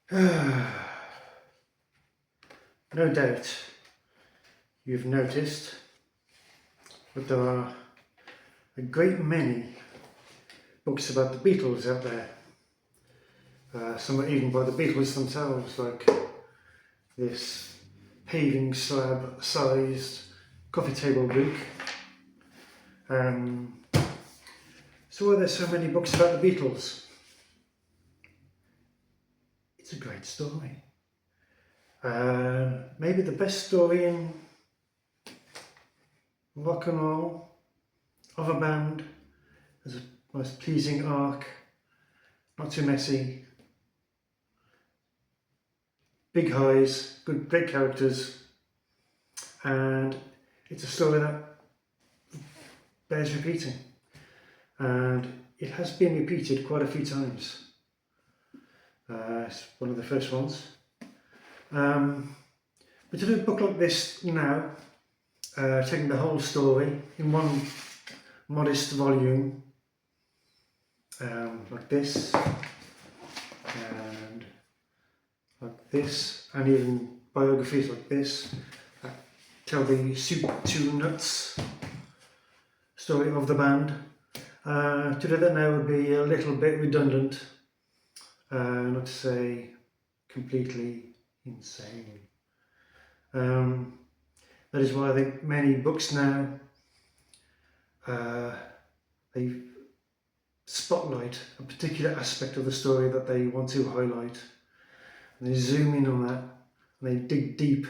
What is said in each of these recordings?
No doubt you've noticed that there are a great many books about the Beatles out there. Some are even by the Beatles themselves, like this paving slab sized coffee table book. So why are there so many books about the Beatles? It's a great story. Maybe the best story in rock and roll of a band. Has a most pleasing arc, not too messy, big highs, great characters, and it's a story that bears repeating, and it has been repeated quite a few times. It's one of the first ones. But to do a book like this now, taking the whole story in one modest volume, like this, and like this, and even biographies like this, that tell the soup to nuts story of the band. To do that now would be a little bit redundant, not to say completely insane. That is why I think many books now they spotlight a particular aspect of the story that they want to highlight, and they zoom in on that, and they dig deep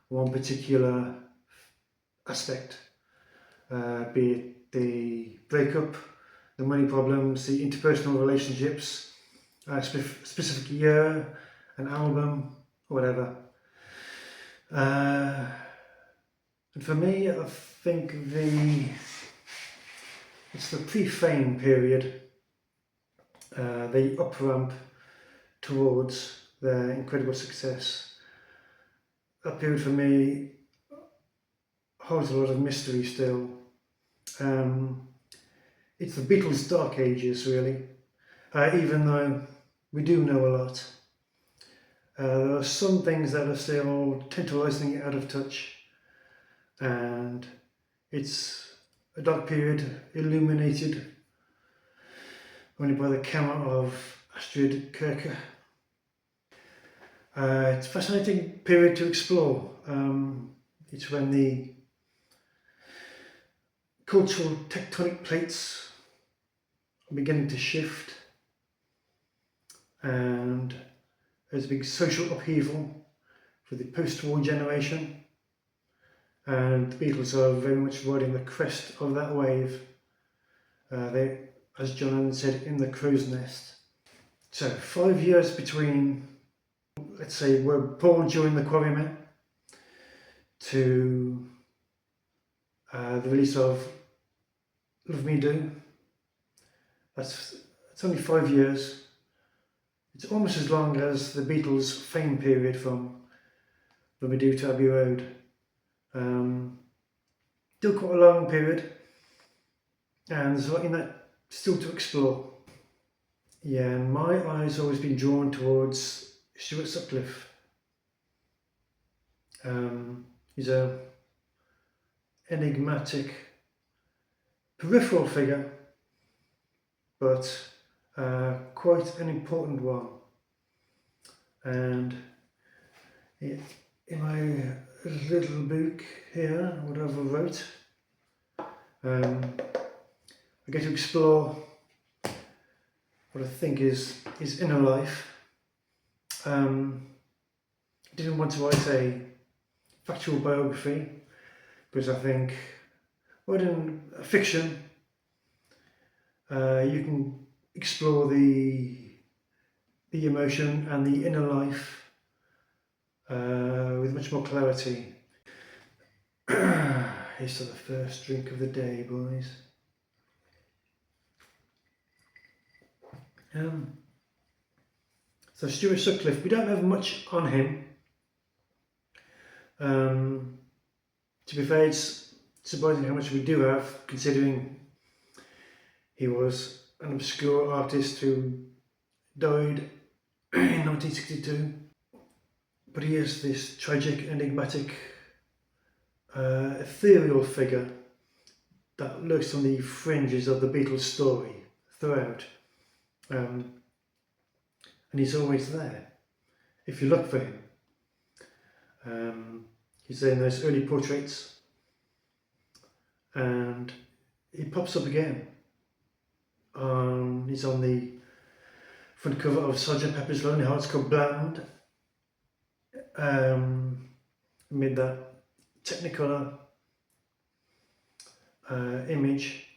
on one particular aspect, be it the breakup, the money problems, the interpersonal relationships, a specific year, an album, or whatever. And for me, I think it's the pre-fame period, the up-ramp towards their incredible success. That period for me holds a lot of mystery still. It's the Beatles' dark ages, really, even though we do know a lot. There are some things that are still tantalising out of touch, and it's a dark period illuminated only by the camera of Astrid Kirker. It's a fascinating period to explore. It's when the cultural tectonic plates are beginning to shift, and there's a big social upheaval for the post-war generation, and the Beatles are very much riding the crest of that wave. They, as John Lennon said, in the crow's nest. So 5 years between, let's say, where Paul joined the Quarrymen to the release of Love Me Do. It's only 5 years. It's almost as long as the Beatles' fame period from Love Me Do to Abbey Road. Still quite a long period, and there's a lot in that still to explore. Yeah, and my eyes have always been drawn towards STUART SUTCLIFFE. He's a enigmatic, peripheral figure, but quite an important one. And in my little book here, whatever I wrote, I get to explore what I think is his inner life. I didn't want to write a factual biography, because I think, well, in fiction, you can explore the emotion and the inner life with much more clarity. Here's to the first drink of the day, boys. So STUART SUTCLIFFE, we don't have much on him. To be fair, it's surprising how much we do have, considering he was an obscure artist who died in 1962. But he is this tragic, enigmatic, ethereal figure that lurks on the fringes of the Beatles story throughout. And he's always there, if you look for him. He's there in those early portraits, and he pops up again. He's on the front cover of Sgt. Pepper's Lonely Hearts Club Band, amid that Technicolor image.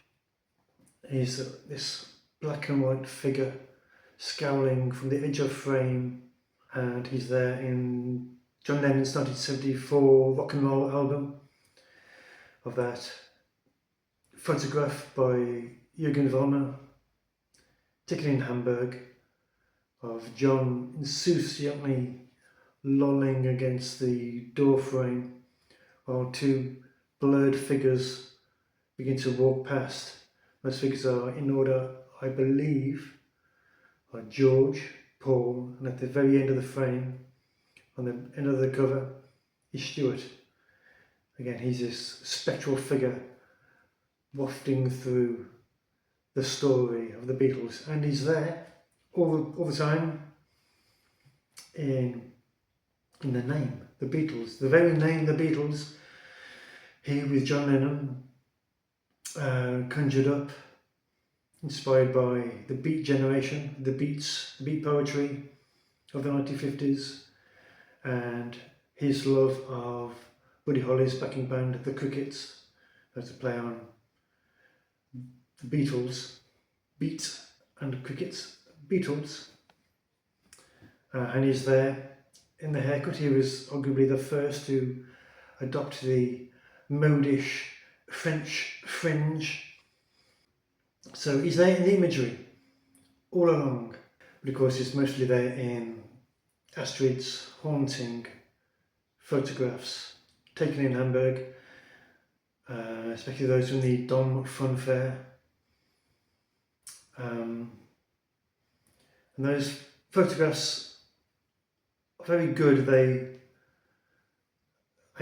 He's this black and white figure scowling from the edge of frame, and he's there in John Lennon's 1974 rock and roll album of that photograph by Jürgen Vollmer, taken in Hamburg, of John insouciantly lolling against the door frame while two blurred figures begin to walk past. Those figures are, in order, I believe, are George, Paul, and at the very end of the frame, on the end of the cover, is Stuart. Again, he's this spectral figure wafting through the story of the Beatles, and he's there all the time in the name, the Beatles, the very name, the Beatles. He, with John Lennon, conjured up, inspired by the Beat generation, the Beat poetry of the 1950s, and his love of Buddy Holly's backing band, the Crickets, as a play on the Beatles, Beat and Crickets, Beatles. And he's there in the haircut. He was arguably the first to adopt the modish French fringe. So he's there in the imagery all along, but of course he's mostly there in Astrid's haunting photographs taken in Hamburg, especially those from the Dom Fun Fair. And those photographs are very good. They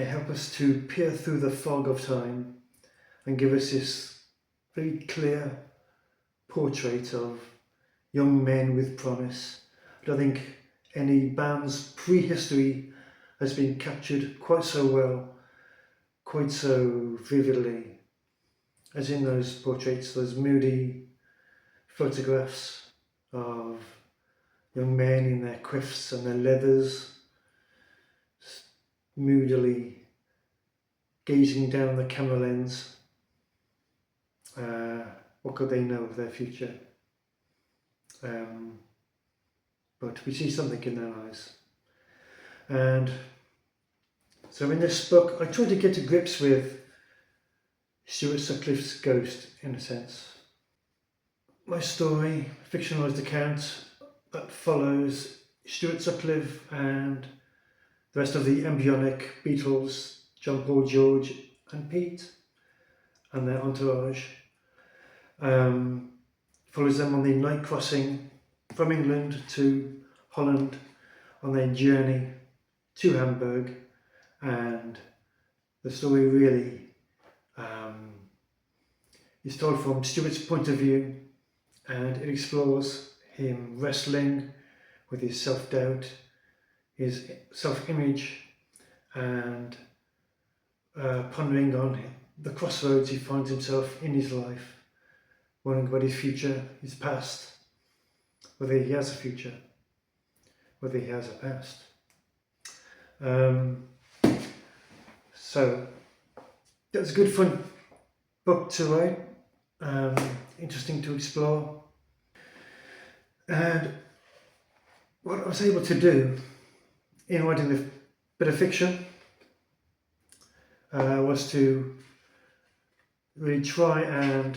help us to peer through the fog of time and give us this very clear portrait of young men with promise. I don't think any band's prehistory has been captured quite so well, quite so vividly as in those portraits, those moody photographs of young men in their quiffs and their leathers, moodily gazing down the camera lens. What could they know of their future? But we see something in their eyes. And so in this book, I try to get to grips with Stuart Sutcliffe's ghost, in a sense. My story, fictionalised account that follows Stuart Sutcliffe and the rest of the embryonic Beatles, John, Paul, George and Pete, and their entourage. Follows them on the night crossing from England to Holland on their journey to Hamburg, and the story really is told from Stuart's point of view, and it explores him wrestling with his self-doubt, his self-image, and pondering on the crossroads he finds himself in his life, wondering about his future, his past, whether he has a future, whether he has a past. So that was a good fun book to write, interesting to explore. And what I was able to do in writing this bit of fiction was to really try and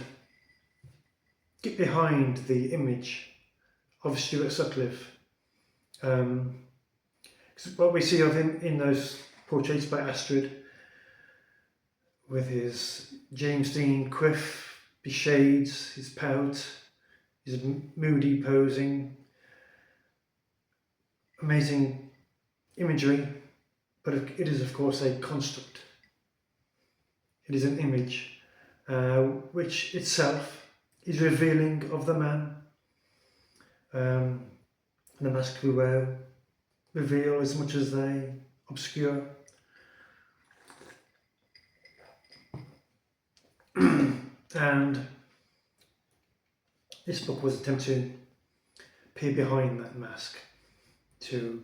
get behind the image of Stuart Sutcliffe. What we see of him in those portraits by Astrid, with his James Dean quiff, his shades, his pout, his moody posing, amazing imagery, but it is of course a construct. It is an image which itself is revealing of the man. The mask we wear reveal as much as they obscure. And this book was an attempt to peer behind that mask, to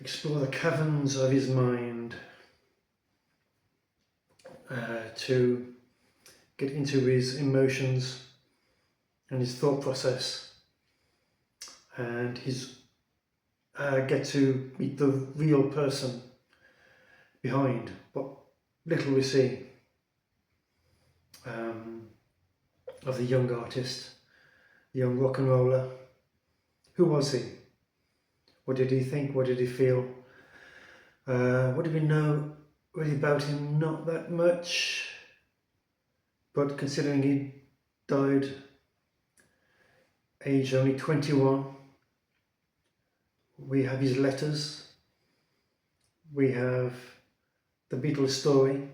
explore the caverns of his mind, to get into his emotions and his thought process, and get to meet the real person behind what little we see of the young artist, the young rock and roller. Who was he? What did he think? What did he feel? What did we know really about him? Not that much, but considering he died aged only 21, we have his letters, we have the Beatles story,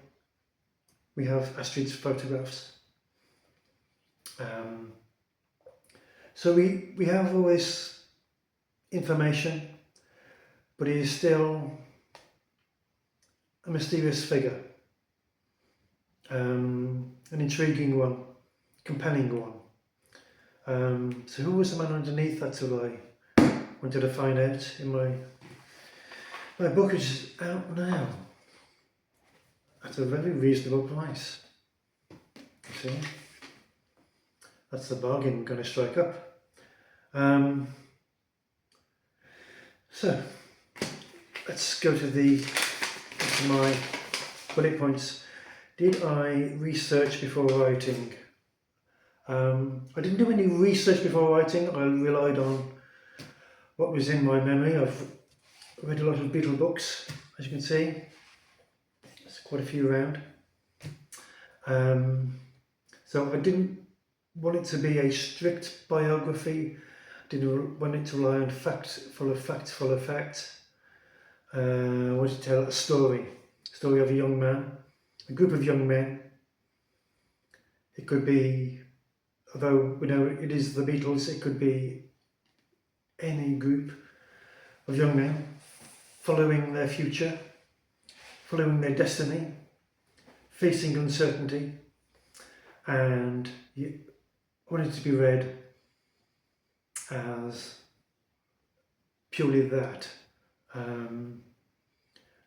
we have Astrid's photographs. So we have all this information, but he is still a mysterious figure, an intriguing one, compelling one. So who was the man underneath? That's what I wanted to find out in my book, is out now at a very reasonable price. You see, that's the bargain we're going to strike up. So let's go to my bullet points. Did I research before writing? I didn't do any research before writing. I relied on what was in my memory. I've read a lot of Beatle books, as you can see. There's quite a few around. So I didn't want it to be a strict biography. I didn't want it to rely on full of fact. I wanted to tell a story of a young man, a group of young men. It could be, although we know it is the Beatles, it could be any group of young men following their future, following their destiny, facing uncertainty, and I wanted it to be read as purely that,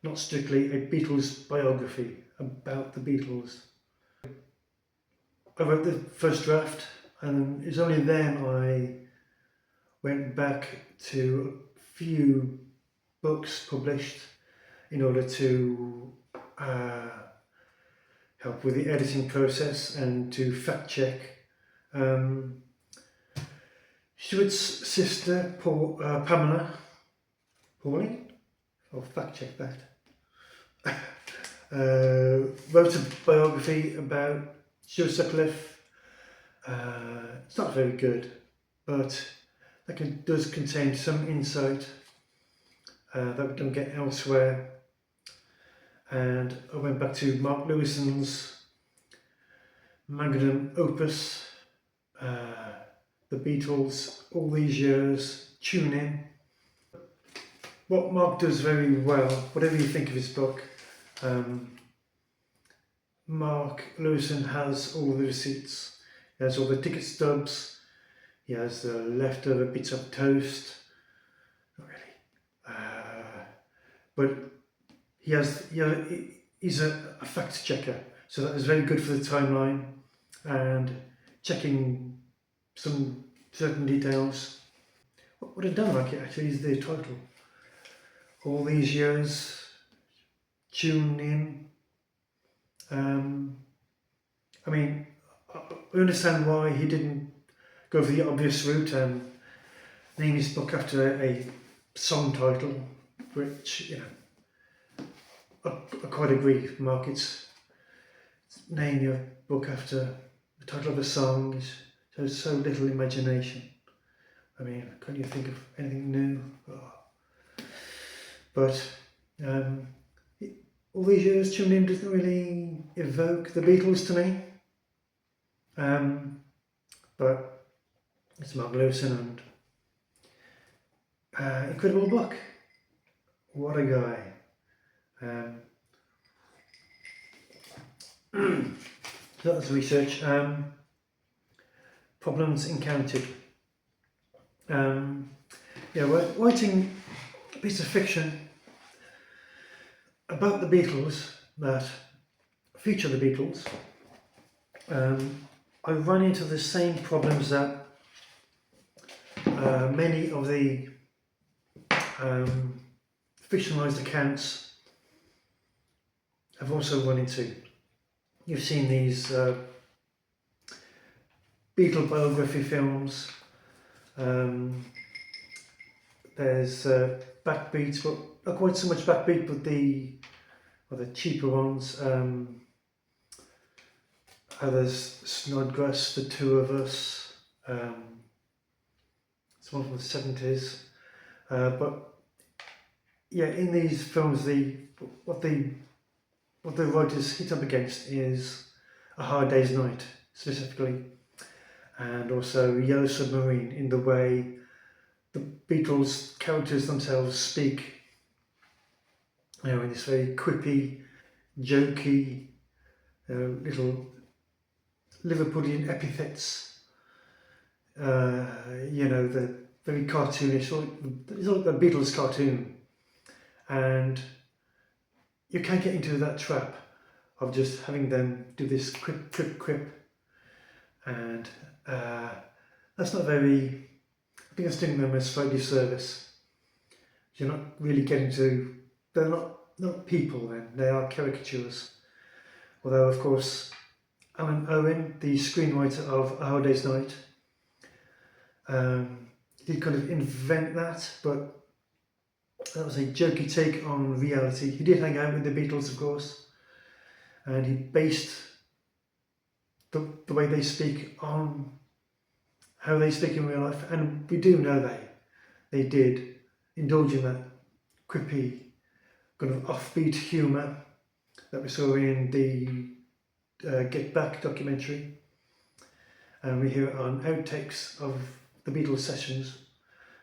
not strictly a Beatles biography about the Beatles. I wrote the first draft, and it's only then I went back to a few books published in order to help with the editing process and to fact check. Stuart's sister, Pamela, Pauline, I'll fact check that, wrote a biography about Stuart Sutcliffe. It's not very good, but that does contain some insight that we don't get elsewhere. And I went back to Mark Lewison's magnum opus, The Beatles, all these years, Tune In. What Mark does very well, whatever you think of his book, Mark Lewison has all the receipts. He has all the ticket stubs, he has the leftover bits of toast, not really, but he's a fact checker, so that is very good for the timeline and checking some certain details. What I don't like it actually is the title. All these years, Tune In. I mean, I understand why he didn't go for the obvious route and name his book after a song title, which, you know, I quite agree, Mark. It's name your book after the title of a song shows so little imagination. I mean, can't you think of anything new? Oh. But all these years, Chimney doesn't really evoke the Beatles to me. But it's Mark Lewison, and incredible book. What a guy. So that's research. Problems encountered. Writing a piece of fiction about the Beatles that feature the Beatles, I run into the same problems that many of the fictionalised accounts have also run into. You've seen these Beatle biography films. There's Backbeat, but not quite so much Backbeat, but the cheaper ones. There's Snodgrass, The Two of Us. It's one from the 70s. But yeah, in these films, what the writers hit up against is A Hard Day's Night, specifically, and also Yellow Submarine, in the way the Beatles characters themselves speak. In this very quippy, jokey, little Liverpudlian epithets. The very cartoonish, it's like a Beatles cartoon, and you can't get into that trap of just having them do this quip, and that's not very. I think that's doing them a slight disservice. You're not really getting to. They're not people then. They are caricatures. Although, of course, Alan Owen, the screenwriter of A Hard Day's Night, did kind of invent that, but that was a jokey take on reality. He did hang out with the Beatles, of course, and he based the way they speak on how they speak in real life, and we do know they did indulge in that quippy, kind of offbeat humour that we saw in the Get Back documentary, and we hear it on outtakes of the Beatles sessions.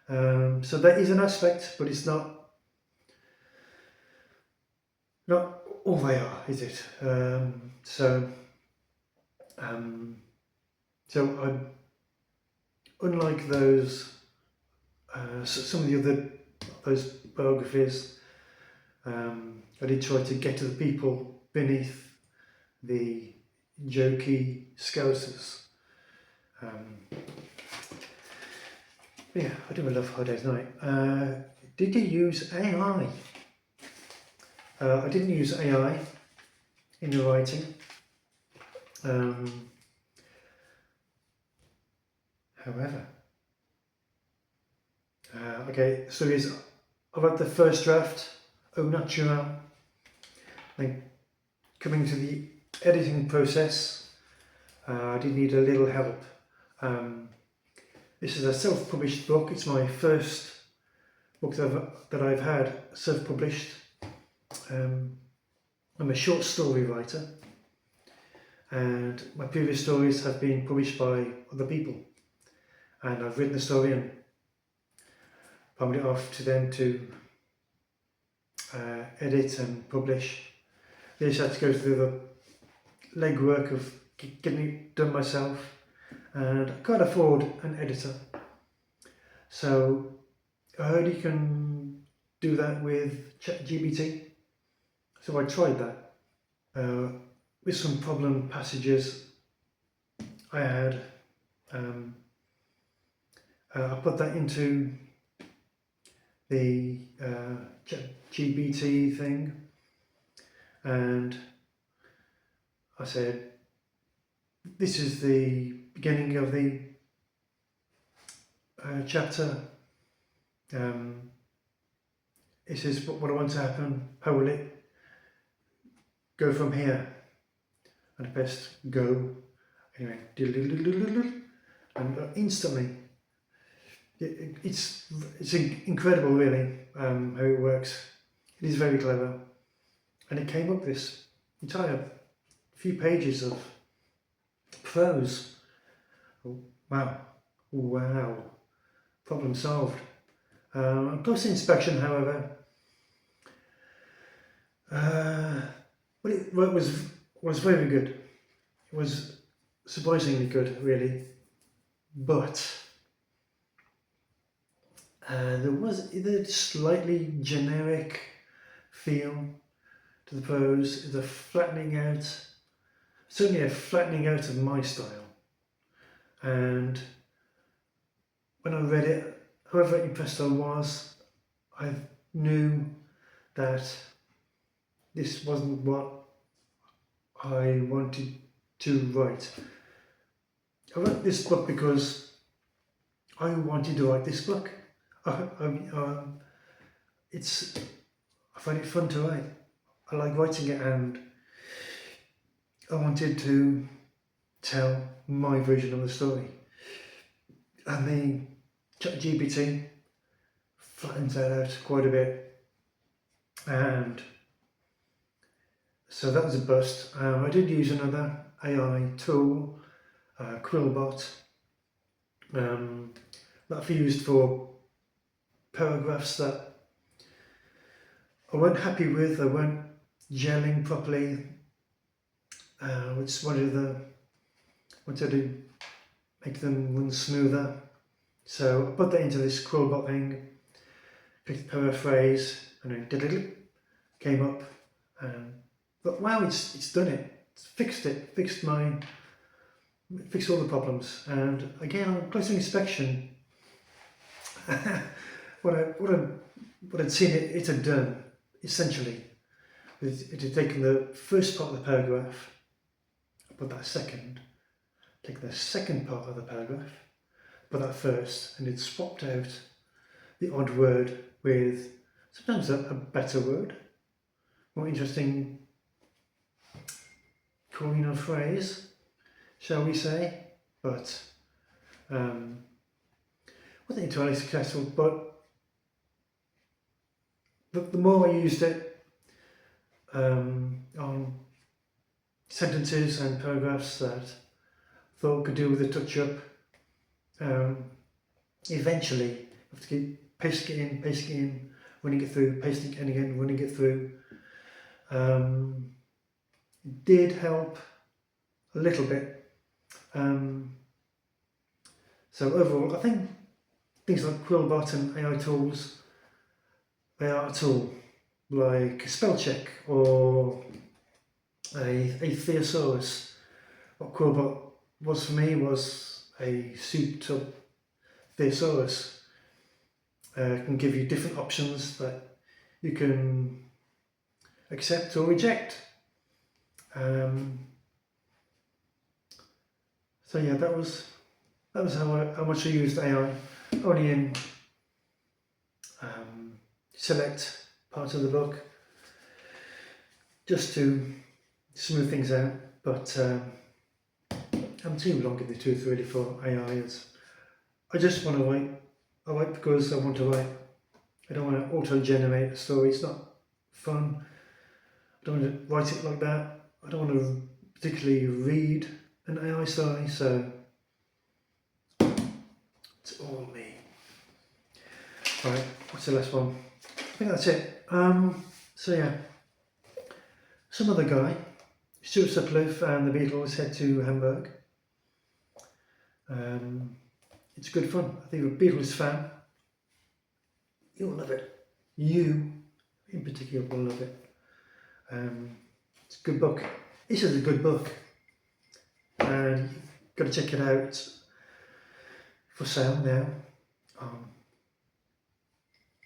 So that is an aspect, but it's not all they are, is it? So unlike those, some of the those biographies, I did try to get to the people beneath the jokey scousers. Yeah, I do love Hard Day's Night. Did you use AI? I didn't use AI in the writing. However, okay, so I've had the first draft, au naturel, then coming to the editing process, I did need a little help. This is a self-published book. It's my first book that I've had self-published. I'm a short story writer, and my previous stories have been published by other people, and I've written the story and palmed it off to them to edit and publish. They just had to go through the legwork of getting it done myself, and I can't afford an editor. So I heard you can do that with ChatGPT. So I tried that with some problem passages I had. I put that into the ChatGPT thing, and I said, this is the beginning of the chapter. This is what I want to happen. How will it go from here? And I pressed go. Anyway, and instantly, it's incredible, really, how it works. It is very clever. And it came up this entire few pages of prose. Oh, wow. Wow. Problem solved. On close inspection, however, well, it was very good. It was surprisingly good, really. But there was either slightly generic feel to the prose, the flattening out, certainly a flattening out of my style. And when I read it, however impressed I was, I knew that this wasn't what I wanted to write. I wrote this book because I wanted to write this book. I find it fun to write. I like writing it, and I wanted to tell my version of the story. And the ChatGPT flattens that out quite a bit, and so that was a bust. I did use another AI tool, Quillbot, that I've used for paragraphs that I weren't happy with, they weren't gelling properly. Which wanted to make them run smoother. So I put that into this Quillbot thing, picked the paraphrase, and then came up, and thought, wow, it's done it. It's fixed it. Fixed all the problems. And again, on close inspection, what I'd seen it had done essentially. It had taken the first part of the paragraph, put that second, take the second part of the paragraph, put that first, and it swapped out the odd word with sometimes a better word, more interesting coin or phrase, shall we say, but wasn't entirely successful. But the more I used it on sentences and paragraphs that I thought could do with a touch-up, eventually you have to keep pasting it in, running it through, pasting it in again, running it through. It did help a little bit. So overall, I think things like Quillbot and AI tools, they are a tool, like a spell check or a thesaurus. What Quillbot was for me was a souped up thesaurus. It can give you different options that you can accept or reject. So yeah, that was how much I used AI. Only in select parts of the book, just to smooth things out. But I'm too long in the tooth really for AI. I just want to write. I write because I want to write. I don't want to auto-generate a story. It's not fun. I don't want to write it like that. I don't want to particularly read an AI story, so it's all me. Right, what's the last one? I think that's it. So yeah, some other guy, Stuart Sutcliffe and the Beatles head to Hamburg. It's good fun. I think you're a Beatles fan, you'll love it. You, in particular, will love it. It's a good book. This is a good book, and you've got to check it out. It's for sale now on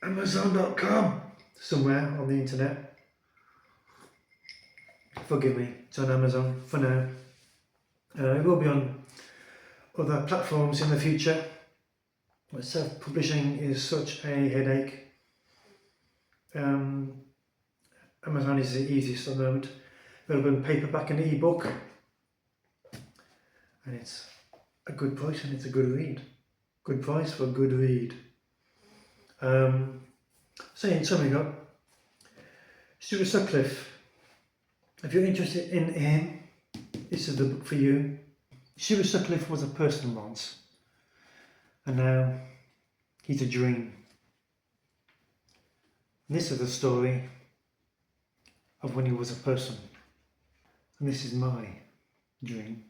Amazon.com, somewhere on the internet. Forgive me, it's on Amazon for now. It will be on other platforms in the future. Self-publishing is such a headache. Amazon is the easiest at the moment. Available in paperback and ebook, and it's a good price and it's a good read. Good price for a good read. So in summing up, Stuart Sutcliffe. If you're interested in him, this is the book for you. Stuart Sutcliffe was a person once, and now he's a dream. And this is the story of when he was a person. And this is my dream.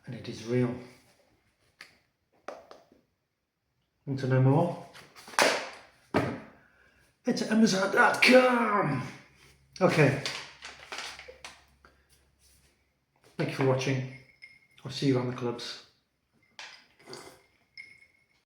And it is real. Want to know more? It's Amazon.com. Okay. Thank you for watching. I'll see you around the clubs.